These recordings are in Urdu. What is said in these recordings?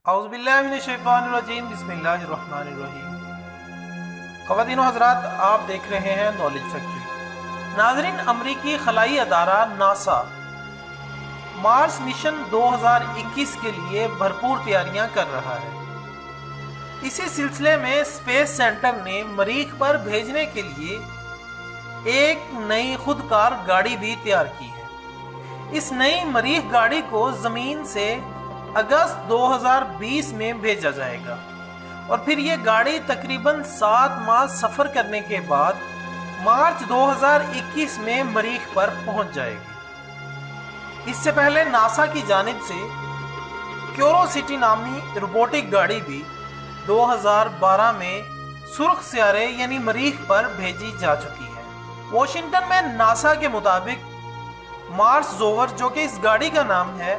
اعوذ باللہ من الشیطان الرجیم، بسم اللہ الرحمن الرحیم۔ خواتین و حضرات، آپ دیکھ رہے ہیں نالج فیکٹری۔ ناظرین، امریکی خلائی ادارہ ناسا مارس مشن 2021 کے لیے بھرپور تیاریاں کر رہا ہے۔ اسی سلسلے میں اسپیس سینٹر نے مریخ پر بھیجنے کے لیے ایک نئی خودکار گاڑی بھی تیار کی ہے۔ اس نئی مریخ گاڑی کو زمین سے اگست 2020 میں بھیجا جائے گا اور پھر یہ گاڑی تقریباً 7 ماہ سفر کرنے کے بعد مارچ 2021 میں مریخ پر پہنچ جائے گی۔ اس سے پہلے ناسا کی جانب سے کیوروسٹی نامی روبوٹک گاڑی بھی 2012 میں سرخ سیارے یعنی مریخ پر بھیجی جا چکی ہے۔ واشنگٹن میں ناسا کے مطابق مارس روور، جو کہ اس گاڑی کا نام ہے،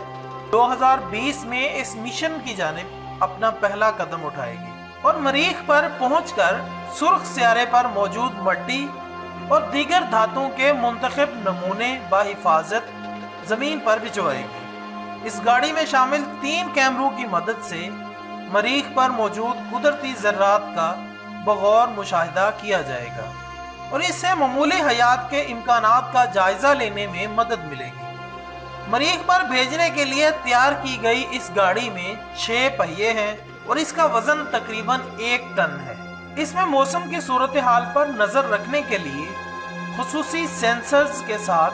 2020 میں اس مشن کی جانب اپنا پہلا قدم اٹھائے گی اور مریخ پر پہنچ کر سرخ سیارے پر موجود مٹی اور دیگر دھاتوں کے منتخب نمونے بحفاظت زمین پر بھجوائے گی۔ اس گاڑی میں شامل 3 کیمروں کی مدد سے مریخ پر موجود قدرتی ذرات کا بغور مشاہدہ کیا جائے گا اور اس سے معمولی حیات کے امکانات کا جائزہ لینے میں مدد ملے گی۔ مریخ پر بھیجنے کے لیے تیار کی گئی اس گاڑی میں 6 پہیے ہیں اور اس کا وزن تقریباً 1 ٹن ہے۔ اس میں موسم کی صورتحال پر نظر رکھنے کے لیے خصوصی سینسرز کے ساتھ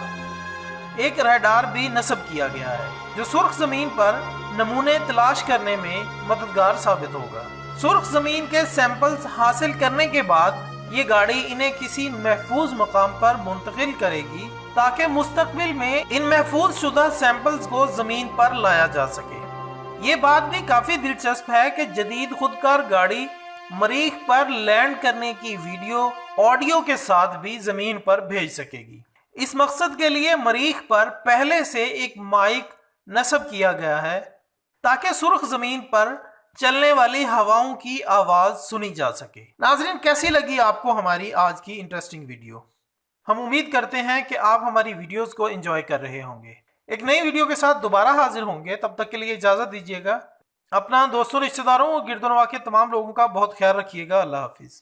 ایک ریڈار بھی نصب کیا گیا ہے، جو سرخ زمین پر نمونے تلاش کرنے میں مددگار ثابت ہوگا۔ سرخ زمین کے سیمپلز حاصل کرنے کے بعد یہ گاڑی انہیں کسی محفوظ مقام پر منتقل کرے گی تاکہ مستقبل میں ان محفوظ شدہ سیمپلز کو زمین پر لایا جا سکے۔ یہ بات بھی کافی دلچسپ ہے کہ جدید خودکار گاڑی مریخ پر لینڈ کرنے کی ویڈیو آڈیو کے ساتھ بھی زمین پر بھیج سکے گی۔ اس مقصد کے لیے مریخ پر پہلے سے ایک مائک نصب کیا گیا ہے تاکہ سرخ زمین پر چلنے والی ہواؤں کی آواز سنی جا سکے۔ ناظرین، کیسی لگی آپ کو ہماری آج کی انٹرسٹنگ ویڈیو؟ ہم امید کرتے ہیں کہ آپ ہماری ویڈیوز کو انجوائے کر رہے ہوں گے۔ ایک نئی ویڈیو کے ساتھ دوبارہ حاضر ہوں گے، تب تک کے لیے اجازت دیجیے گا۔ اپنا دوستوں، رشتہ داروں اور گرد و نواح کے تمام لوگوں کا بہت خیال رکھیے گا۔ اللہ حافظ۔